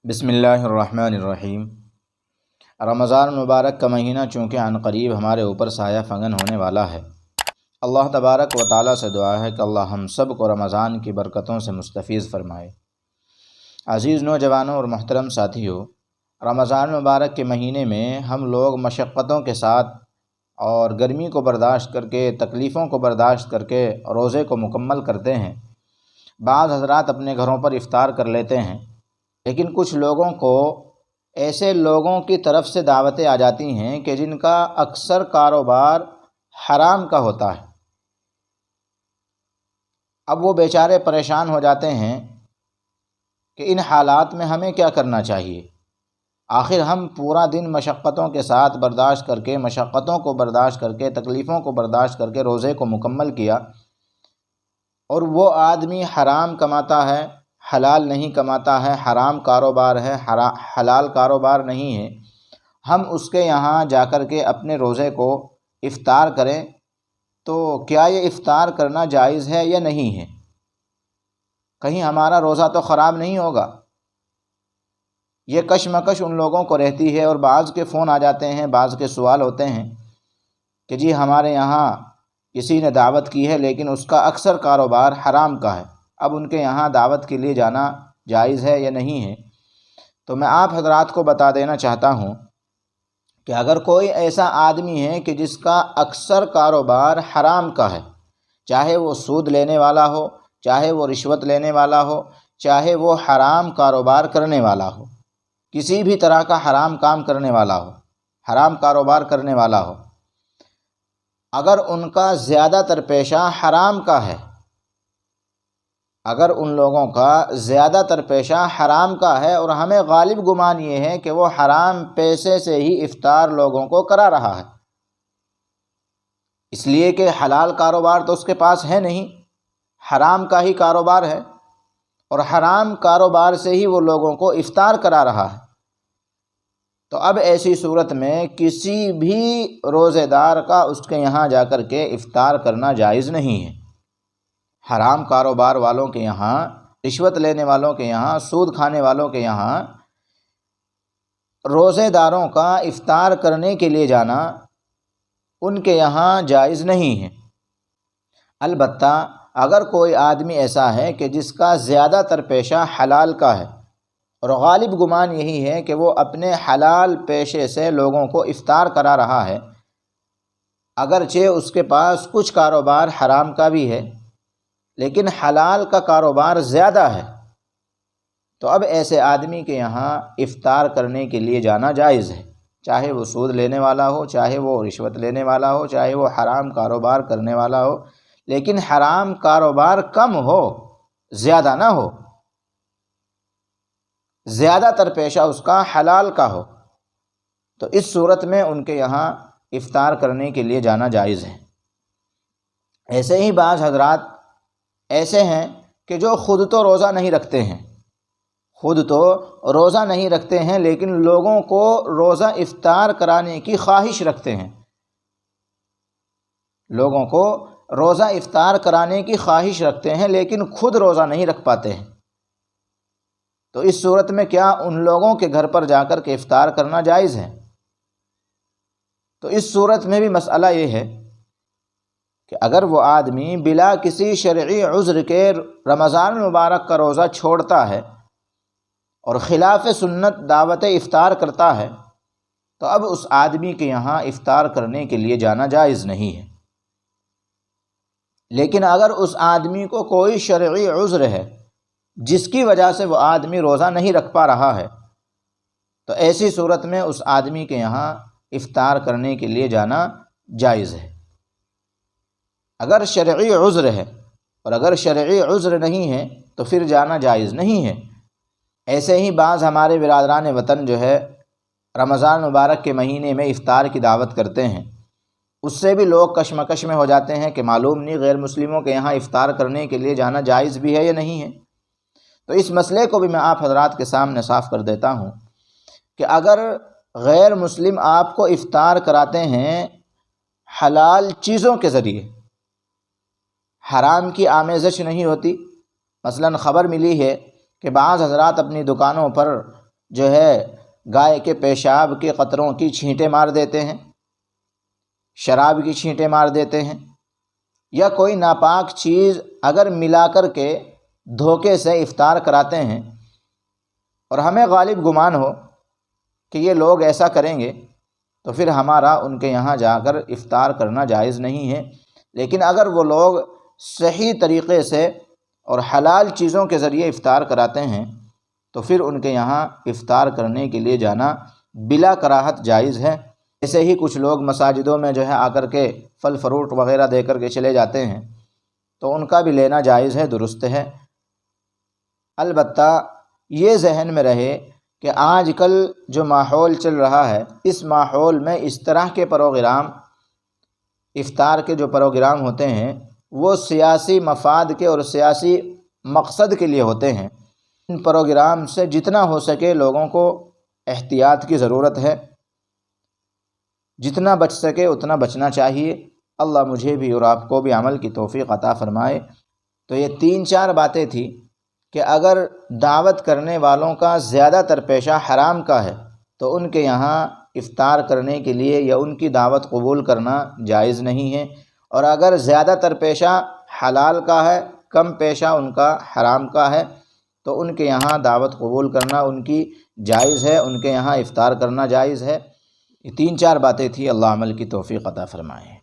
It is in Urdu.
بسم اللہ الرحمن الرحیم۔ رمضان المبارک کا مہینہ چونکہ عن قریب ہمارے اوپر سایہ فگن ہونے والا ہے، اللہ تبارک و تعالیٰ سے دعا ہے کہ اللہ ہم سب کو رمضان کی برکتوں سے مستفیض فرمائے۔ عزیز نوجوانوں اور محترم ساتھیوں، رمضان المبارک کے مہینے میں ہم لوگ مشقتوں کے ساتھ اور گرمی کو برداشت کر کے، تکلیفوں کو برداشت کر کے روزے کو مکمل کرتے ہیں۔ بعض حضرات اپنے گھروں پر افطار کر لیتے ہیں، لیکن کچھ لوگوں کو ایسے لوگوں کی طرف سے دعوتیں آ جاتی ہیں کہ جن کا اکثر کاروبار حرام کا ہوتا ہے۔ اب وہ بیچارے پریشان ہو جاتے ہیں کہ ان حالات میں ہمیں کیا کرنا چاہیے۔ آخر ہم پورا دن مشقتوں کے ساتھ برداشت کر کے، مشقتوں کو برداشت کر کے، تکلیفوں کو برداشت کر کے روزے کو مکمل کیا، اور وہ آدمی حرام کماتا ہے، حلال نہیں کماتا ہے، حرام کاروبار ہے، حلال کاروبار نہیں ہے۔ ہم اس کے یہاں جا کر کے اپنے روزے کو افطار کریں تو کیا یہ افطار کرنا جائز ہے یا نہیں ہے؟ کہیں ہمارا روزہ تو خراب نہیں ہوگا؟ یہ کشمکش ان لوگوں کو رہتی ہے، اور بعض کے فون آ جاتے ہیں، بعض کے سوال ہوتے ہیں کہ جی ہمارے یہاں کسی نے دعوت کی ہے لیکن اس کا اکثر کاروبار حرام کا ہے، اب ان کے یہاں دعوت کے لیے جانا جائز ہے یا نہیں ہے؟ تو میں آپ حضرات کو بتا دینا چاہتا ہوں کہ اگر کوئی ایسا آدمی ہے کہ جس کا اکثر کاروبار حرام کا ہے، چاہے وہ سود لینے والا ہو، چاہے وہ رشوت لینے والا ہو، چاہے وہ حرام کاروبار کرنے والا ہو، کسی بھی طرح کا حرام کام کرنے والا ہو، حرام کاروبار کرنے والا ہو، اگر ان کا زیادہ تر پیشہ حرام کا ہے، اگر ان لوگوں کا زیادہ تر پیشہ حرام کا ہے اور ہمیں غالب گمان یہ ہے کہ وہ حرام پیسے سے ہی افطار لوگوں کو کرا رہا ہے، اس لیے کہ حلال کاروبار تو اس کے پاس ہے نہیں، حرام کا ہی کاروبار ہے، اور حرام کاروبار سے ہی وہ لوگوں کو افطار کرا رہا ہے، تو اب ایسی صورت میں کسی بھی روزے دار کا اس کے یہاں جا کر کے افطار کرنا جائز نہیں ہے۔ حرام کاروبار والوں کے یہاں، رشوت لینے والوں کے یہاں، سود کھانے والوں کے یہاں روزے داروں کا افطار کرنے کے لیے جانا ان کے یہاں جائز نہیں ہے۔ البتہ اگر کوئی آدمی ایسا ہے کہ جس کا زیادہ تر پیشہ حلال کا ہے، اور غالب گمان یہی ہے کہ وہ اپنے حلال پیشے سے لوگوں کو افطار کرا رہا ہے، اگرچہ اس کے پاس کچھ کاروبار حرام کا بھی ہے لیکن حلال کا کاروبار زیادہ ہے، تو اب ایسے آدمی کے یہاں افطار کرنے کے لیے جانا جائز ہے، چاہے وہ سود لینے والا ہو، چاہے وہ رشوت لینے والا ہو، چاہے وہ حرام کاروبار کرنے والا ہو، لیکن حرام کاروبار کم ہو، زیادہ نہ ہو، زیادہ تر پیشہ اس کا حلال کا ہو، تو اس صورت میں ان کے یہاں افطار کرنے کے لیے جانا جائز ہے۔ ایسے ہی بعض حضرات ایسے ہیں کہ جو خود تو روزہ نہیں رکھتے ہیں، خود تو روزہ نہیں رکھتے ہیں لیکن لوگوں کو روزہ افطار کرانے کی خواہش رکھتے ہیں، لوگوں کو روزہ افطار کرانے کی خواہش رکھتے ہیں لیکن خود روزہ نہیں رکھ پاتے ہیں، تو اس صورت میں کیا ان لوگوں کے گھر پر جا کر کے افطار کرنا جائز ہے؟ تو اس صورت میں بھی مسئلہ یہ ہے کہ اگر وہ آدمی بلا کسی شرعی عذر کے رمضان المبارک کا روزہ چھوڑتا ہے اور خلاف سنت دعوت افطار کرتا ہے، تو اب اس آدمی کے یہاں افطار کرنے کے لیے جانا جائز نہیں ہے۔ لیکن اگر اس آدمی کو کوئی شرعی عذر ہے جس کی وجہ سے وہ آدمی روزہ نہیں رکھ پا رہا ہے، تو ایسی صورت میں اس آدمی کے یہاں افطار کرنے کے لیے جانا جائز ہے، اگر شرعی عذر ہے، اور اگر شرعی عذر نہیں ہے تو پھر جانا جائز نہیں ہے۔ ایسے ہی بعض ہمارے برادران وطن جو ہے رمضان مبارک کے مہینے میں افطار کی دعوت کرتے ہیں، اس سے بھی لوگ کشمکش میں ہو جاتے ہیں کہ معلوم نہیں غیر مسلموں کے یہاں افطار کرنے کے لیے جانا جائز بھی ہے یا نہیں ہے۔ تو اس مسئلے کو بھی میں آپ حضرات کے سامنے صاف کر دیتا ہوں کہ اگر غیر مسلم آپ کو افطار کراتے ہیں حلال چیزوں کے ذریعے، حرام کی آمیزش نہیں ہوتی، مثلا خبر ملی ہے کہ بعض حضرات اپنی دکانوں پر جو ہے گائے کے پیشاب کے قطروں کی چھینٹیں مار دیتے ہیں، شراب کی چھینٹیں مار دیتے ہیں، یا کوئی ناپاک چیز اگر ملا کر کے دھوکے سے افطار کراتے ہیں اور ہمیں غالب گمان ہو کہ یہ لوگ ایسا کریں گے، تو پھر ہمارا ان کے یہاں جا کر افطار کرنا جائز نہیں ہے۔ لیکن اگر وہ لوگ صحیح طریقے سے اور حلال چیزوں کے ذریعے افطار کراتے ہیں تو پھر ان کے یہاں افطار کرنے کے لیے جانا بلا کراہت جائز ہے۔ ایسے ہی کچھ لوگ مساجدوں میں جو ہے آ کر کے پھل فروٹ وغیرہ دے کر کے چلے جاتے ہیں، تو ان کا بھی لینا جائز ہے، درست ہے۔ البتہ یہ ذہن میں رہے کہ آج کل جو ماحول چل رہا ہے، اس ماحول میں اس طرح کے پروگرام، افطار کے جو پروگرام ہوتے ہیں وہ سیاسی مفاد کے اور سیاسی مقصد کے لیے ہوتے ہیں۔ ان پروگرام سے جتنا ہو سکے لوگوں کو احتیاط کی ضرورت ہے، جتنا بچ سکے اتنا بچنا چاہیے۔ اللہ مجھے بھی اور آپ کو بھی عمل کی توفیق عطا فرمائے۔ تو یہ 3-4 باتیں تھیں کہ اگر دعوت کرنے والوں کا زیادہ تر پیشہ حرام کا ہے تو ان کے یہاں افطار کرنے کے لیے یا ان کی دعوت قبول کرنا جائز نہیں ہے، اور اگر زیادہ تر پیشہ حلال کا ہے، کم پیشہ ان کا حرام کا ہے، تو ان کے یہاں دعوت قبول کرنا ان کی جائز ہے، ان کے یہاں افطار کرنا جائز ہے۔ یہ 3-4 باتیں تھیں، اللہ عمل کی توفیق عطا فرمائے۔